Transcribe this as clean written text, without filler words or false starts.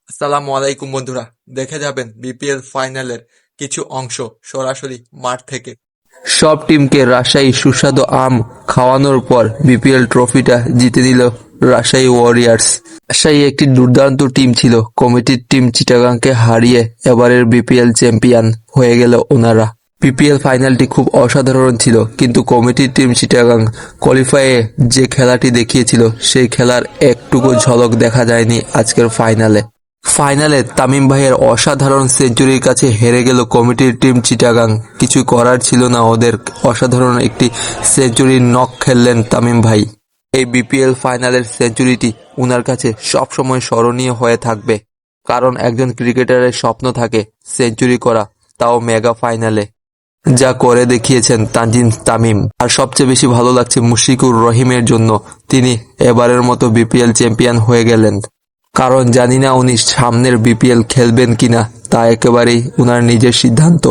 আসসালামু আলাইকুম বন্ধুরা, দেখে যাবেন বিপিএল ফাইনালের কিছু অংশ সরাসরি মাঠ থেকে। সব টিমকে রাজশাহী সুস্বাদু আম খাওয়ানোর পর বিপিএল ট্রফিটা জিতে নিল রাজশাহী ওয়ারিয়র্স। রাজশাহী একটি দুর্দান্ত টিম ছিল, কমিটির টিম চিটাগাংকে হারিয়ে এবারের বিপিএল চ্যাম্পিয়ন হয়ে গেল ওনারা। বিপিএল ফাইনালটি খুব অসাধারণ ছিল, কিন্তু কমিটির টিম চিটাগাং কোয়ালিফাইয়ে যে খেলাটি দেখিয়েছিল সেই খেলার একটুকু ঝলক দেখা যায়নি আজকের ফাইনালে। ফাইনালে তামিম ভাইয়ের অসাধারণ সেঞ্চুরির কাছে হেরে গেল কমিটির টিম চিটাগাং। কিছু করার ছিল না ওদের, অসাধারণ একটি সেঞ্চুরির নক খেললেন তামিম ভাই। এই বিপিএল ফাইনালের সেঞ্চুরিটি উনার কাছে সবসময় স্মরণীয় হয়ে থাকবে, কারণ একজন ক্রিকেটারের স্বপ্ন থাকে সেঞ্চুরি করা, তাও মেগা ফাইনালে। যা করে দেখিয়েছেন তানজিম তামিম। আর সবচেয়ে বেশি ভালো লাগছে মুশফিকুর রহিমের জন্য, তিনি এবারের মতো বিপিএল চ্যাম্পিয়ন হয়ে গেলেন। কারণ জানি না উনি সামনের বিপিএল খেলবেন কিনা, তা একেবারেই উনার নিজের সিদ্ধান্ত।